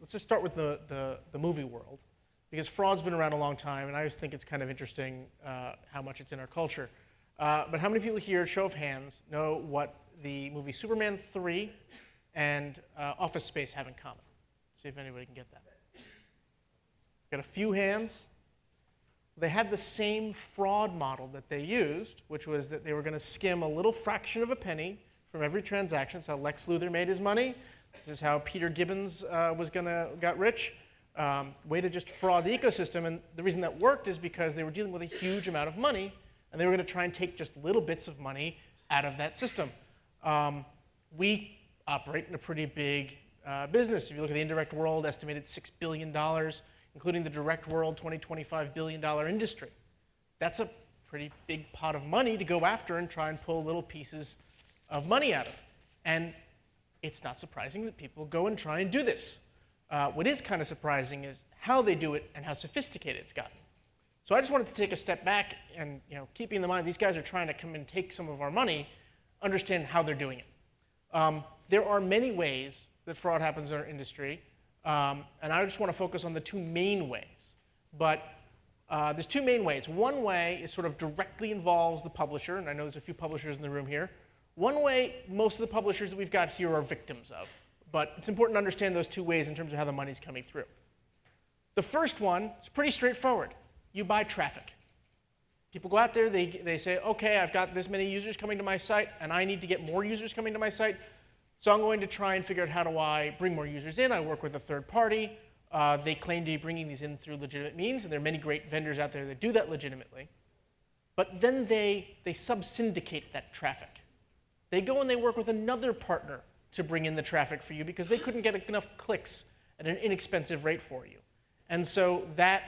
let's just start with the movie world, because fraud's been around a long time, and I always think it's kind of interesting how much it's in our culture. But how many people here, show of hands, know what the movie Superman 3 and Office Space have in common? See if anybody can get that. Got a few hands. They had the same fraud model that they used, which was that they were going to skim a little fraction of a penny from every transaction. That's how Lex Luthor made his money. This is how Peter Gibbons got rich. Way to just fraud the ecosystem. And the reason that worked is because they were dealing with a huge amount of money, and they were going to try and take just little bits of money out of that system. We operate in a pretty big business. If you look at the indirect world, estimated $6 billion, including the direct world, $20–25 billion industry. That's a pretty big pot of money to go after and try and pull little pieces of money out of. And it's not surprising that people go and try and do this. What is kind of surprising is how they do it and how sophisticated it's gotten. So I just wanted to take a step back and, keeping in mind these guys are trying to come and take some of our money, understand how they're doing it. There are many ways that fraud happens in our industry. And I just want to focus on the two main ways. But there's two main ways. One way is sort of directly involves the publisher, and I know there's a few publishers in the room here. One way, most of the publishers that we've got here are victims of. But it's important to understand those two ways in terms of how the money's coming through. The first one is pretty straightforward. You buy traffic. People go out there, they say, okay, I've got this many users coming to my site, and I need to get more users coming to my site. So I'm going to try and figure out how do I bring more users in. I work with a third party. They claim to be bringing these in through legitimate means, and there are many great vendors out there that do that legitimately. But then they sub-syndicate that traffic. They go and they work with another partner to bring in the traffic for you because they couldn't get enough clicks at an inexpensive rate for you. And so that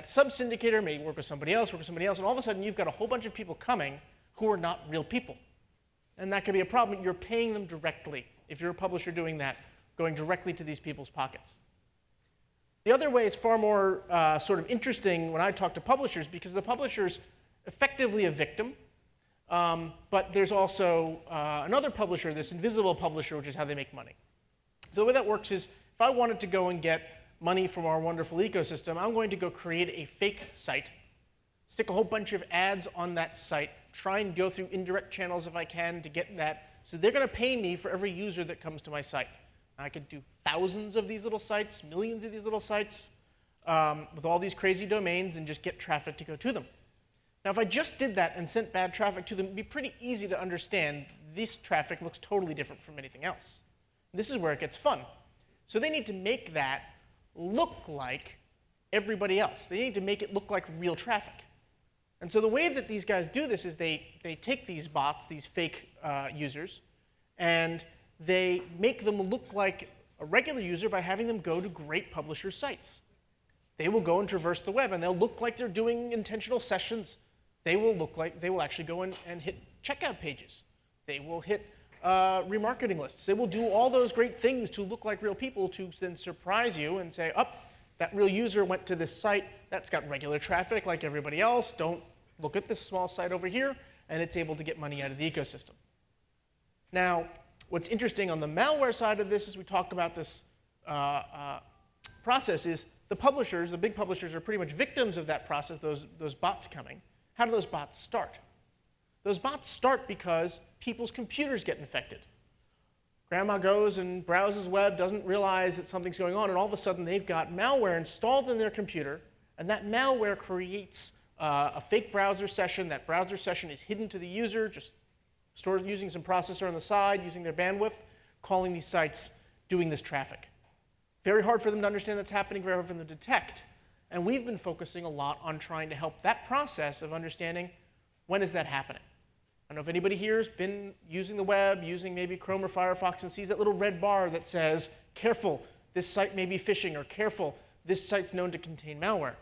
sub-syndicator may work with somebody else, and all of a sudden you've got a whole bunch of people coming who are not real people. And that can be a problem. You're paying them directly, if you're a publisher doing that, going directly to these people's pockets. The other way is far more sort of interesting when I talk to publishers, because the publisher's effectively a victim, but there's also another publisher, this invisible publisher, which is how they make money. So the way that works is, if I wanted to go and get money from our wonderful ecosystem, I'm going to go create a fake site, stick a whole bunch of ads on that site, try and go through indirect channels if I can to get that. So they're going to pay me for every user that comes to my site. I could do thousands of these little sites, millions of these little sites, with all these crazy domains and just get traffic to go to them. Now, if I just did that and sent bad traffic to them, it'd be pretty easy to understand this traffic looks totally different from anything else. This is where it gets fun. So they need to make that look like everybody else. They need to make it look like real traffic. And so the way that these guys do this is they take these bots, these fake users, and they make them look like a regular user by having them go to great publisher sites. They will go and traverse the web, and they'll look like they're doing intentional sessions. They will actually go and hit checkout pages. They will hit remarketing lists. They will do all those great things to look like real people to then surprise you and say, oh, that real user went to this site. That's got regular traffic like everybody else. Don't look at this small site over here. And it's able to get money out of the ecosystem. Now, what's interesting on the malware side of this, as we talk about this process, is the publishers, the big publishers, are pretty much victims of that process, those bots coming. How do those bots start? Those bots start because people's computers get infected. Grandma goes and browses web, doesn't realize that something's going on, and all of a sudden they've got malware installed in their computer, and that malware creates a fake browser session. That browser session is hidden to the user, just stored using some processor on the side, using their bandwidth, calling these sites, doing this traffic. Very hard for them to understand that's happening, very hard for them to detect. And we've been focusing a lot on trying to help that process of understanding when is that happening. I don't know if anybody here has been using the web, using maybe Chrome or Firefox, and sees that little red bar that says, careful, this site may be phishing, or careful, this site's known to contain malware.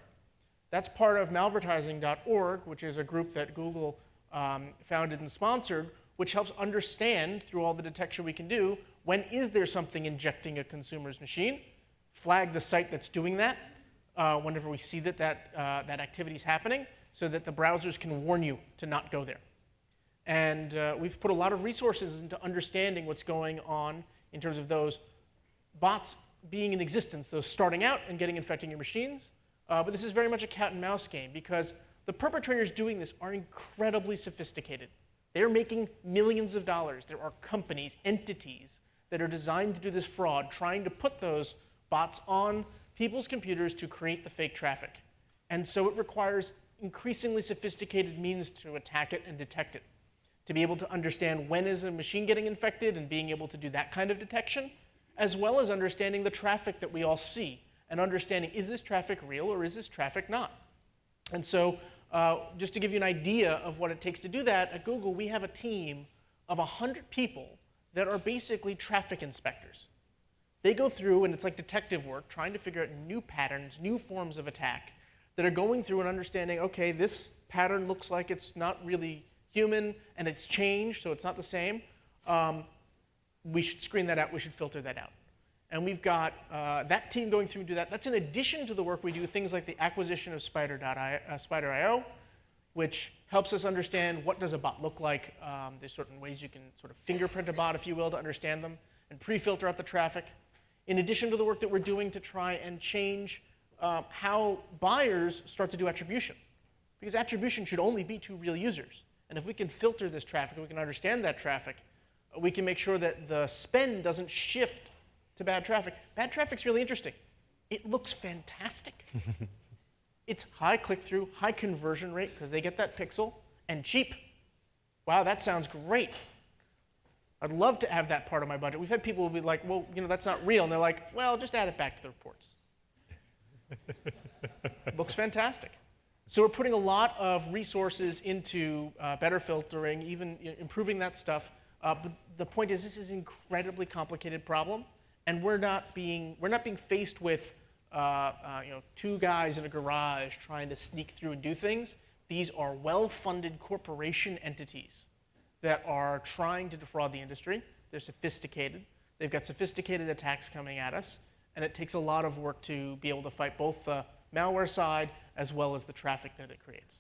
That's part of malvertising.org, which is a group that Google founded and sponsored, which helps understand, through all the detection we can do, when is there something injecting a consumer's machine, flag the site that's doing that whenever we see that activity is happening, so that the browsers can warn you to not go there. And we've put a lot of resources into understanding what's going on in terms of those bots being in existence, those starting out and infecting your machines. But this is very much a cat and mouse game because the perpetrators doing this are incredibly sophisticated. They're making millions of dollars. There are companies, entities that are designed to do this fraud, trying to put those bots on people's computers to create the fake traffic. And so it requires increasingly sophisticated means to attack it and detect it. To be able to understand when is a machine getting infected and being able to do that kind of detection, as well as understanding the traffic that we all see and understanding, is this traffic real or is this traffic not? And so just to give you an idea of what it takes to do that, at Google we have a team of 100 people that are basically traffic inspectors. They go through, and it's like detective work, trying to figure out new patterns, new forms of attack that are going through and understanding, okay, this pattern looks like it's not really human and it's changed, so it's not the same. We should screen that out, we should filter that out. And we've got that team going through and do that. That's in addition to the work we do, things like the acquisition of Spider.io, which helps us understand what does a bot look like. There's certain ways you can sort of fingerprint a bot, if you will, to understand them, and pre-filter out the traffic. In addition to the work that we're doing to try and change how buyers start to do attribution. Because attribution should only be to real users. And if we can filter this traffic, we can understand that traffic, we can make sure that the spend doesn't shift to bad traffic. Bad traffic's really interesting. It looks fantastic. It's high click-through, high conversion rate, because they get that pixel, and cheap. Wow, that sounds great. I'd love to have that part of my budget. We've had people be like, well, that's not real. And they're like, well, just add it back to the reports. Looks fantastic. So we're putting a lot of resources into better filtering, even improving that stuff. But the point is, this is an incredibly complicated problem, and we're not being faced with two guys in a garage trying to sneak through and do things. These are well-funded corporation entities that are trying to defraud the industry. They're sophisticated. They've got sophisticated attacks coming at us, and it takes a lot of work to be able to fight both the malware side as well as the traffic that it creates.